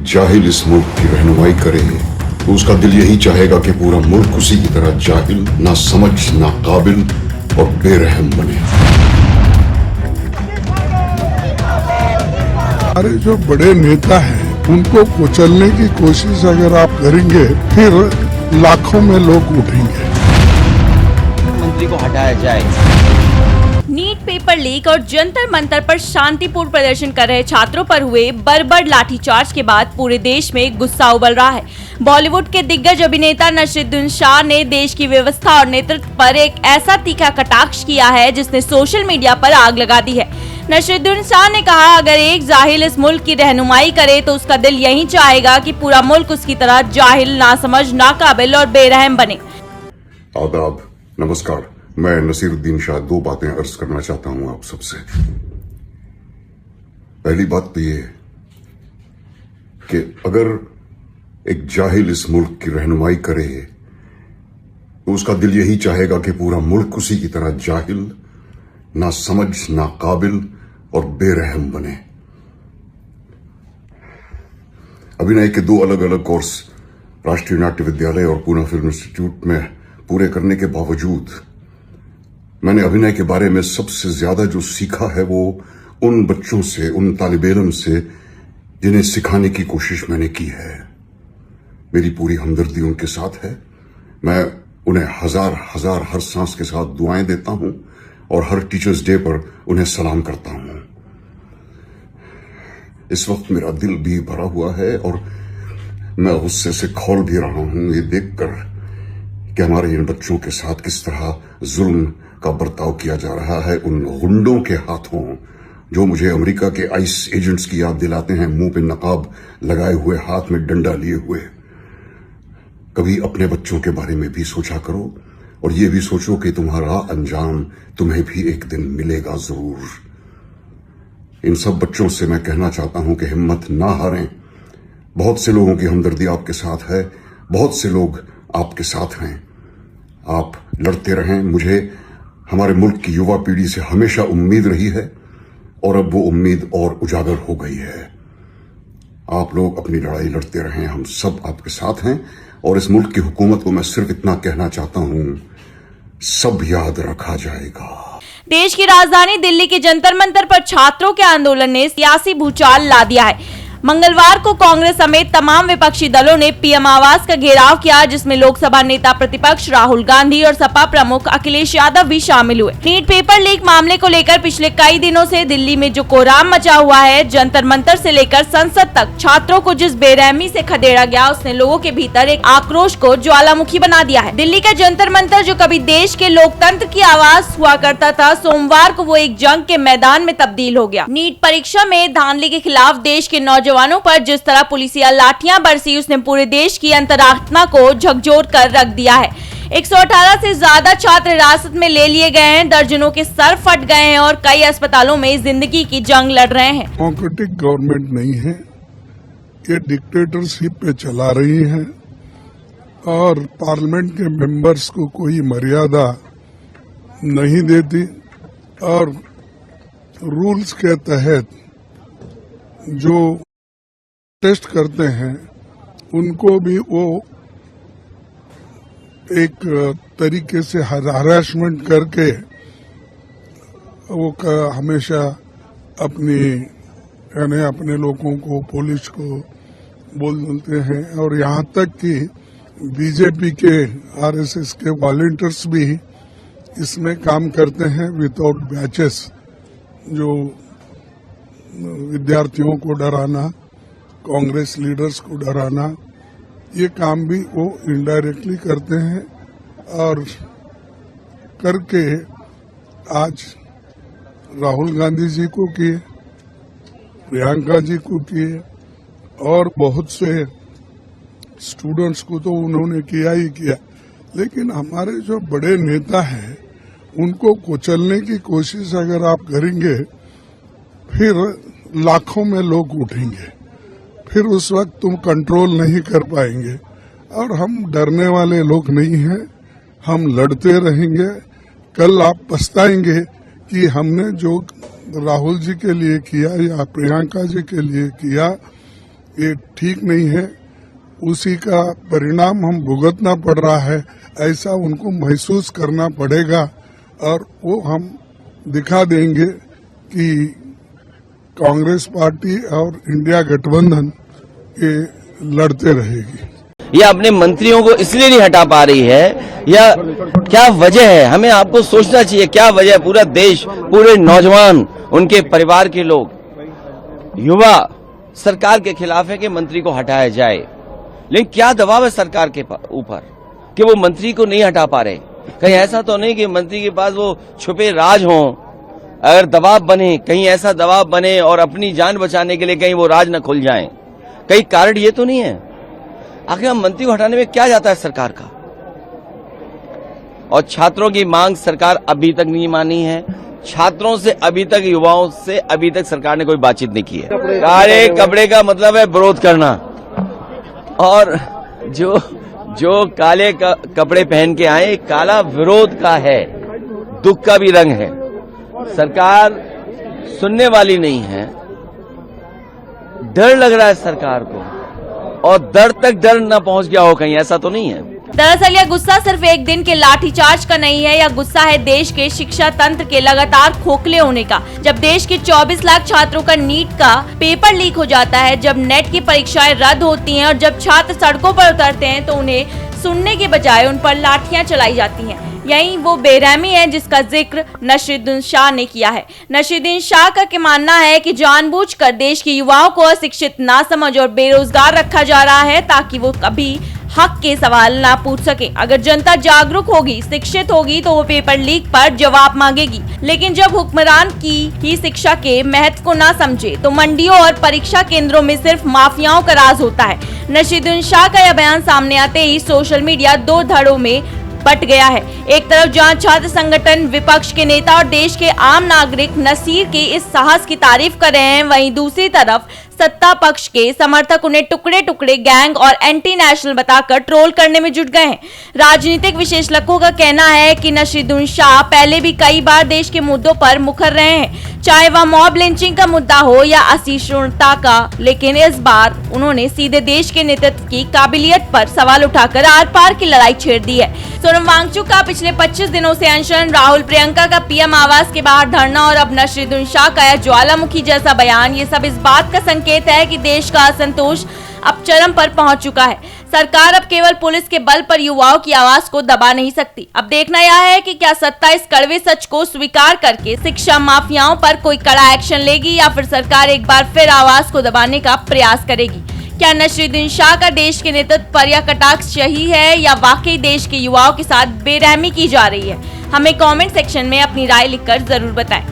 जाहिल इस मुल्क की रहनुमाई करे तो उसका दिल यही चाहेगा कि पूरा मुल्क उसी की तरह जाहिल, ना समझ, ना काबिल और बेरहम बने। हमारे जो बड़े नेता हैं उनको कुचलने की कोशिश अगर आप करेंगे फिर लाखों में लोग उठेंगे। मंत्री को हटाया जाए। नीट पेपर लीक और जंतर मंतर पर शांतिपूर्ण प्रदर्शन कर रहे छात्रों पर हुए बर्बर लाठीचार्ज के बाद पूरे देश में गुस्सा उबल रहा है। बॉलीवुड के दिग्गज अभिनेता नसीरुद्दीन शाह ने देश की व्यवस्था और नेतृत्व पर एक ऐसा तीखा कटाक्ष किया है जिसने सोशल मीडिया पर आग लगा दी है। नसीरुद्दीन शाह ने कहा, अगर एक जाहिल इस मुल्क की रहनुमाई करे तो उसका दिल यही चाहेगा कि पूरा मुल्क उसकी तरह जाहिल, नासमझ, नाकाबिल और बेरहम बने। आदाब, नमस्कार। मैं नसीरुद्दीन शाह दो बातें अर्ज करना चाहता हूं आप सबसे। पहली बात तो ये कि अगर एक जाहिल इस मुल्क की रहनुमाई करे तो उसका दिल यही चाहेगा कि पूरा मुल्क उसी की तरह जाहिल, ना समझ, ना काबिल और बेरहम बने। अभिनय के दो अलग अलग कोर्स राष्ट्रीय नाट्य विद्यालय और पूना फिल्म इंस्टीट्यूट में पूरे करने के बावजूद मैंने अभिनय के बारे में सबसे ज्यादा जो सीखा है वो उन बच्चों से, उन तालिबे इल्म से जिन्हें सिखाने की कोशिश मैंने की है। मेरी पूरी हमदर्दी उनके साथ है। मैं उन्हें हजार हजार हर सांस के साथ दुआएं देता हूं और हर टीचर्स डे पर उन्हें सलाम करता हूं। इस वक्त मेरा दिल भी भरा हुआ है और मैं गुस्से से खौल भी रहा हूं ये देखकर कि हमारे इन बच्चों के साथ किस तरह जुल्म का बर्ताव किया जा रहा है उन गुंडों के हाथों जो मुझे अमेरिका के आइस एजेंट्स की याद दिलाते हैं, मुंह पे नकाब लगाए हुए, हाथ में डंडा लिए हुए। कभी अपने बच्चों के बारे में भी सोचा करो और ये भी सोचो कि तुम्हारा अंजाम तुम्हें भी एक दिन मिलेगा जरूर। इन सब बच्चों से मैं कहना चाहता हूं कि हिम्मत ना हारें। बहुत से लोगों की हमदर्दी आपके साथ है, बहुत से लोग आपके साथ हैं। आप लड़ते रहें। मुझे हमारे मुल्क की युवा पीढ़ी से हमेशा उम्मीद रही है और अब वो उम्मीद और उजागर हो गई है। आप लोग अपनी लड़ाई लड़ते रहें, हम सब आपके साथ हैं। और इस मुल्क की हुकूमत को मैं सिर्फ इतना कहना चाहता हूं, सब याद रखा जाएगा। देश की राजधानी दिल्ली के जंतर मंतर पर छात्रों के आंदोलन ने सियासी भूचाल ला दिया है। मंगलवार को कांग्रेस समेत तमाम विपक्षी दलों ने पीएम आवास का घेराव किया, जिसमें लोकसभा नेता प्रतिपक्ष राहुल गांधी और सपा प्रमुख अखिलेश यादव भी शामिल हुए। नीट पेपर लीक मामले को लेकर पिछले कई दिनों से दिल्ली में जो कोहराम मचा हुआ है, जंतर मंतर से लेकर संसद तक छात्रों को जिस बेरहमी से खदेड़ा गया, उसने लोगों के भीतर एक आक्रोश को ज्वालामुखी बना दिया है। दिल्ली का जंतर मंतर जो कभी देश के लोकतंत्र की आवाज हुआ करता था, सोमवार को वो एक जंग के मैदान में तब्दील हो गया। नीट परीक्षा में धांधली के खिलाफ देश के नौजवानों पर जिस तरह पुलिसिया लाठियां बरसी, उसने पूरे देश की अंतरात्मा को झकझोर कर रख दिया है। 118 से ज्यादा छात्र हिरासत में ले लिए गए हैं, दर्जनों के सर फट गए हैं और कई अस्पतालों में जिंदगी की जंग लड़ रहे हैं। डेमोक्रेटिक गवर्नमेंट नहीं है, ये डिक्टेटरशिप पे चला रही है और पार्लियामेंट के मेंबर्स को कोई मर्यादा नहीं देती और रूल्स के तहत जो टेस्ट करते हैं उनको भी वो एक तरीके से हरासमेंट करके वो हमेशा अपने लोगों को, पुलिस को बोलते हैं। और यहाँ तक कि बीजेपी के, आरएसएस के वॉलंटियर्स भी इसमें काम करते हैं विदाउट बैचेस, जो विद्यार्थियों को डराना, कांग्रेस लीडर्स को डराना, ये काम भी वो इनडायरेक्टली करते हैं। और करके आज राहुल गांधी जी को किए, प्रियंका जी को किए और बहुत से स्टूडेंट्स को तो उन्होंने किया ही किया। लेकिन हमारे जो बड़े नेता हैं उनको कुचलने की कोशिश अगर आप करेंगे फिर लाखों में लोग उठेंगे, फिर उस वक्त तुम कंट्रोल नहीं कर पाएंगे। और हम डरने वाले लोग नहीं हैं, हम लड़ते रहेंगे। कल आप पछताएंगे कि हमने जो राहुल जी के लिए किया या प्रियंका जी के लिए किया, ये ठीक नहीं है, उसी का परिणाम हम भुगतना पड़ रहा है, ऐसा उनको महसूस करना पड़ेगा और वो हम दिखा देंगे कि कांग्रेस पार्टी और इंडिया गठबंधन ये लड़ते रहेगी। या अपने मंत्रियों को इसलिए नहीं हटा पा रही है, या क्या वजह है? हमें आपको सोचना चाहिए क्या वजह है। पूरा देश, पूरे नौजवान, उनके परिवार के लोग, युवा सरकार के खिलाफ है कि मंत्री को हटाया जाए, लेकिन क्या दबाव है सरकार के ऊपर कि वो मंत्री को नहीं हटा पा रहे? कहीं ऐसा तो नहीं कि मंत्री के पास वो छुपे राज हों? अगर दबाव बने, कहीं ऐसा दबाव बने और अपनी जान बचाने के लिए कहीं वो राज न खुल जाएं, कहीं कारण ये तो नहीं है? आखिर हम मंत्री को हटाने में क्या जाता है सरकार का? और छात्रों की मांग सरकार अभी तक नहीं मानी है। छात्रों से अभी तक, युवाओं से अभी तक सरकार ने कोई बातचीत नहीं की है। काले कपड़े का मतलब है विरोध करना, और जो काले कपड़े पहन के आए, काला विरोध का है, दुख का भी रंग है। सरकार सुनने वाली नहीं है, डर लग रहा है सरकार को, और डर तक डर न पहुंच गया हो कहीं, ऐसा तो नहीं है। दरअसल यह गुस्सा सिर्फ एक दिन के लाठीचार्ज का नहीं है, यह गुस्सा है देश के शिक्षा तंत्र के लगातार खोखले होने का। जब देश के 24 लाख छात्रों का नीट का पेपर लीक हो जाता है, जब नेट की परीक्षाएं रद्द होती हैं और जब छात्र सड़कों पर उतरते हैं तो उन्हें सुनने के बजाय उन पर लाठियां चलाई जाती हैं। यही वो बेरहमी है जिसका जिक्र नसीरुद्दीन शाह ने किया है। नसीरुद्दीन शाह का मानना है कि जानबूझकर देश के युवाओं को अशिक्षित, नासमझ और बेरोजगार रखा जा रहा है ताकि वो कभी हक के सवाल ना पूछ सके। अगर जनता जागरूक होगी, शिक्षित होगी तो वो पेपर लीक पर जवाब मांगेगी, लेकिन जब हुक्मरान की ही शिक्षा के महत्व को ना समझे तो मंडियों और परीक्षा केंद्रों में सिर्फ माफियाओं का राज होता है। नसीरुद्दीन शाह का यह बयान सामने आते ही सोशल मीडिया दो धड़ों में बट गया है। एक तरफ जहां छात्र संगठन, विपक्ष के नेता और देश के आम नागरिक नसीर के इस साहस की तारीफ कर रहे हैं, वहीं दूसरी तरफ सत्ता पक्ष के समर्थक उन्हें टुकड़े टुकड़े गैंग और एंटी नेशनल बताकर ट्रोल करने में जुट गए हैं। राजनीतिक विशेषज्ञों का कहना है कि नसीरुद्दीन शाह पहले भी कई बार देश के मुद्दों पर मुखर रहे हैं, चाहे वह मॉब लिंचिंग का मुद्दा हो या असहिष्णुता का, लेकिन इस बार उन्होंने सीधे देश के नेतृत्व की काबिलियत पर सवाल उठाकर आर पार की लड़ाई छेड़ दी है। सोनम वांगचुक का पिछले 25 दिनों से अनशन, राहुल प्रियंका का पीएम आवास के बाहर धरना और अब नसीरुद्दीन शाह का यह ज्वालामुखी जैसा बयान, ये सब इस बात का संकेत है कि देश का असंतोष अब चरम पर पहुंच चुका है। सरकार अब केवल पुलिस के बल पर युवाओं की आवाज को दबा नहीं सकती। अब देखना यह है कि क्या सत्ता इस कड़वे सच को स्वीकार करके शिक्षा माफियाओं पर कोई कड़ा एक्शन लेगी या फिर सरकार एक बार फिर आवाज को दबाने का प्रयास करेगी। क्या नसीरुद्दीन शाह का देश के नेतृत्व पर यह कटाक्ष सही है या वाकई देश के युवाओं के साथ बेरहमी की जा रही है? हमें कमेंट सेक्शन में अपनी राय लिखकर जरूर बताएं।